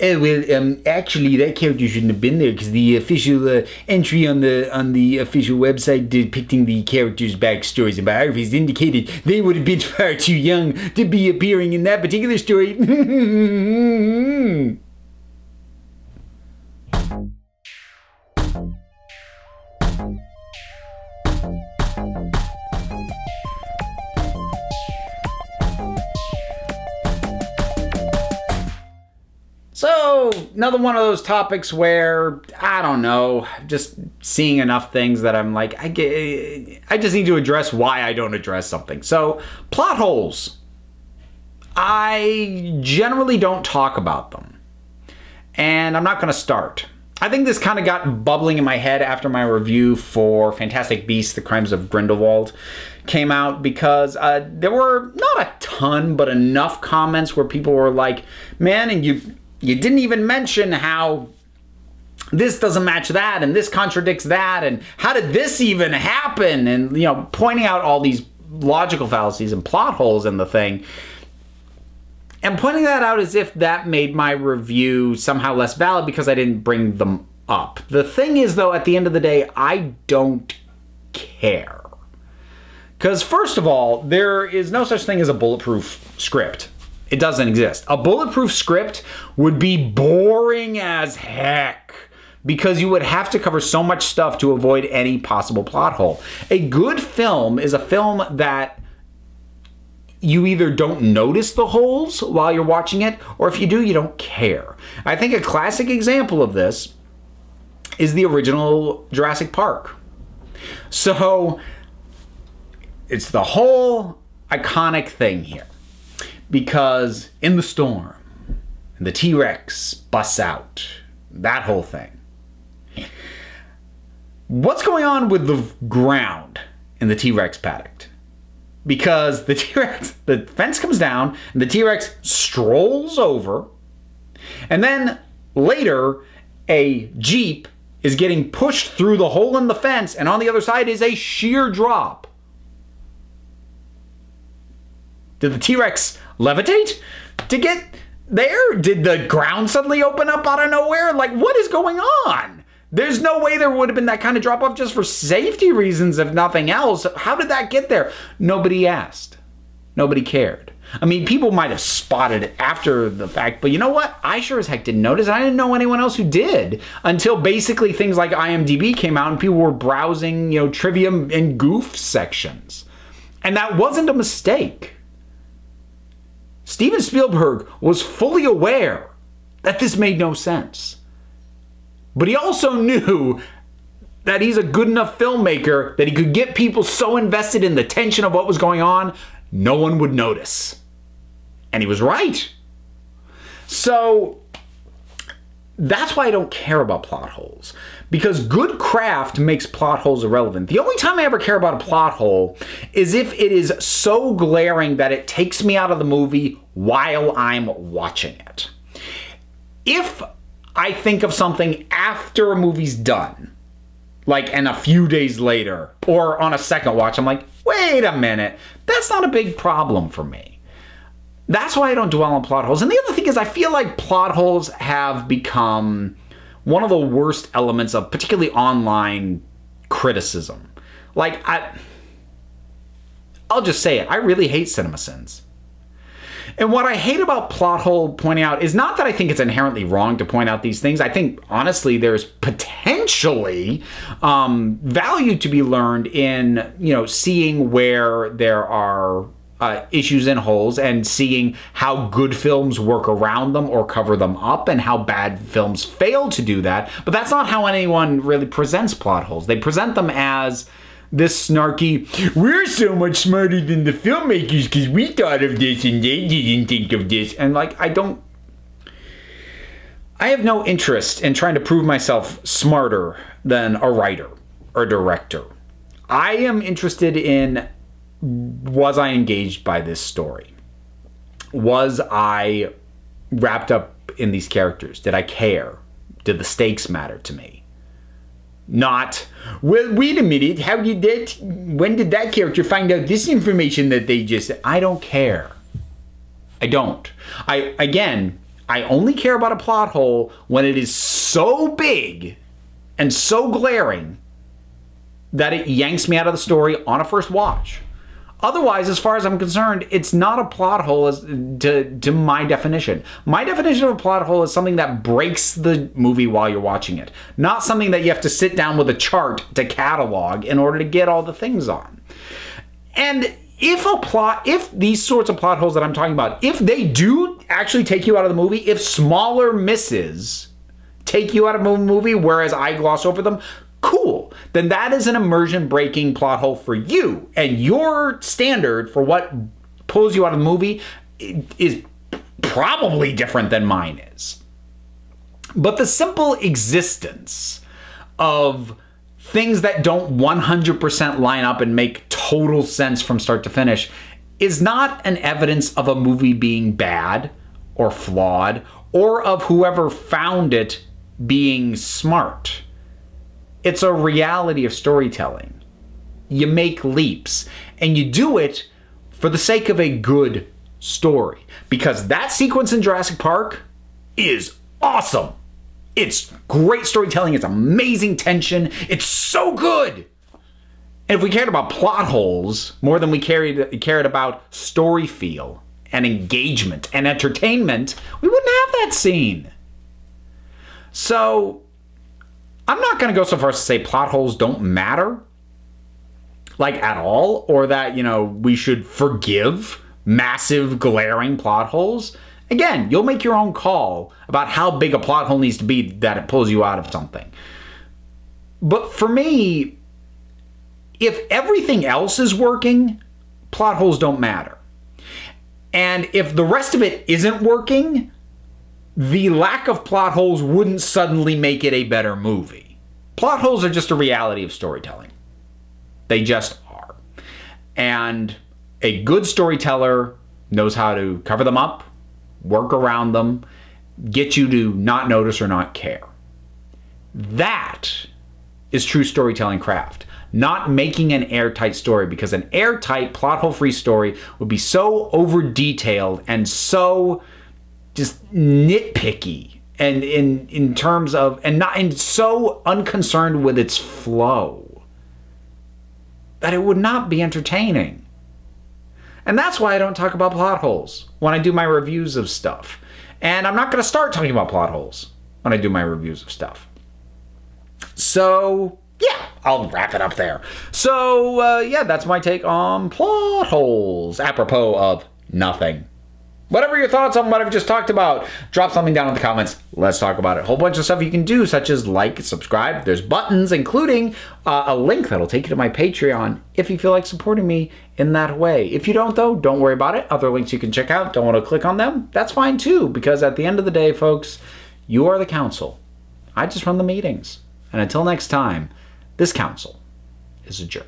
Oh, well, actually, that character shouldn't have been there because the official entry on the official website depicting the characters' backstories and biographies indicated they would have been far too young to be appearing in that particular story. So, another one of those topics where, I don't know, just seeing enough things that I'm like, I just need to address why I don't address something. So, plot holes. I generally don't talk about them. And I'm not going to start. I think this kind of got bubbling in my head after my review for Fantastic Beasts: The Crimes of Grindelwald came out, because there were not a ton, but enough comments where people were like, man, and you didn't even mention how this doesn't match that, and this contradicts that, and how did this even happen? And, you know, pointing out all these logical fallacies and plot holes in the thing. And pointing that out as if that made my review somehow less valid because I didn't bring them up. The thing is, though, at the end of the day, I don't care. Because, first of all, there is no such thing as a bulletproof script. It doesn't exist. A bulletproof script would be boring as heck because you would have to cover so much stuff to avoid any possible plot hole. A good film is a film that you either don't notice the holes while you're watching it, or if you do, you don't care. I think a classic example of this is the original Jurassic Park. So it's the whole iconic thing here. Because in the storm, the T-Rex busts out, that whole thing. What's going on with the ground in the T-Rex paddock? Because the T-Rex, the fence comes down, and the T-Rex strolls over, and then later, a Jeep is getting pushed through the hole in the fence, and on the other side is a sheer drop. Did the T-Rex levitate to get there? Did the ground suddenly open up out of nowhere? Like, what is going on? There's no way there would have been that kind of drop-off just for safety reasons, if nothing else. How did that get there? Nobody asked. Nobody cared. I mean, people might have spotted it after the fact, but you know what? I sure as heck didn't notice. I didn't know anyone else who did until basically things like IMDb came out and people were browsing, you know, trivia and goof sections. And that wasn't a mistake. Steven Spielberg was fully aware that this made no sense. But he also knew that he's a good enough filmmaker that he could get people so invested in the tension of what was going on, no one would notice. And he was right. So that's why I don't care about plot holes. Because good craft makes plot holes irrelevant. The only time I ever care about a plot hole is if it is so glaring that it takes me out of the movie while I'm watching it. If I think of something after a movie's done, like and a few days later, or on a second watch, I'm like, wait a minute, that's not a big problem for me. That's why I don't dwell on plot holes. And the other thing is, I feel like plot holes have become one of the worst elements of particularly online criticism. Like, I'll just say it, I really hate CinemaSins. And what I hate about plot hole pointing out is not that I think it's inherently wrong to point out these things. I think, honestly, there's potentially value to be learned in, you know, seeing where there are issues and holes and seeing how good films work around them or cover them up and how bad films fail to do that. But that's not how anyone really presents plot holes. They present them as this snarky, we're so much smarter than the filmmakers because we thought of this and they didn't think of this. And like, I have no interest in trying to prove myself smarter than a writer or director. I am interested in, was I engaged by this story? Was I wrapped up in these characters? Did I care? Did the stakes matter to me? Not, well, wait a minute, how did that, when did that character find out this information that they just, I don't care. I don't. Again, I only care about a plot hole when it is so big and so glaring that it yanks me out of the story on a first watch. Otherwise, as far as I'm concerned, it's not a plot hole to my definition. My definition of a plot hole is something that breaks the movie while you're watching it, not something that you have to sit down with a chart to catalog in order to get all the things on. And if these sorts of plot holes that I'm talking about, if they do actually take you out of the movie, if smaller misses take you out of a movie, whereas I gloss over them, cool. Then that is an immersion-breaking plot hole for you. And your standard for what pulls you out of the movie is probably different than mine is. But the simple existence of things that don't 100% line up and make total sense from start to finish is not an evidence of a movie being bad or flawed or of whoever found it being smart. It's a reality of storytelling. You make leaps, and you do it for the sake of a good story. Because that sequence in Jurassic Park is awesome. It's great storytelling. It's amazing tension. It's so good. And if we cared about plot holes more than we cared about story feel and engagement and entertainment, we wouldn't have that scene. So I'm not going to go so far as to say plot holes don't matter, like at all, or that, you know, we should forgive massive glaring plot holes. Again, you'll make your own call about how big a plot hole needs to be that it pulls you out of something. But for me, if everything else is working, plot holes don't matter. And if the rest of it isn't working, the lack of plot holes wouldn't suddenly make it a better movie. Plot holes are just a reality of storytelling. They just are. And a good storyteller knows how to cover them up, work around them, get you to not notice or not care. That is true storytelling craft. Not making an airtight story, because an airtight, plot hole-free story would be so over-detailed and so just nitpicky, and in terms of, and so unconcerned with its flow that it would not be entertaining. And that's why I don't talk about plot holes when I do my reviews of stuff. And I'm not going to start talking about plot holes when I do my reviews of stuff. So yeah, I'll wrap it up there. So yeah, that's my take on plot holes, apropos of nothing. Whatever your thoughts on what I've just talked about, drop something down in the comments. Let's talk about it. A whole bunch of stuff you can do, such as like, subscribe. There's buttons, including a link that'll take you to my Patreon if you feel like supporting me in that way. If you don't, though, don't worry about it. Other links you can check out. Don't want to click on them? That's fine, too, because at the end of the day, folks, you are the council. I just run the meetings. And until next time, this council is adjourned.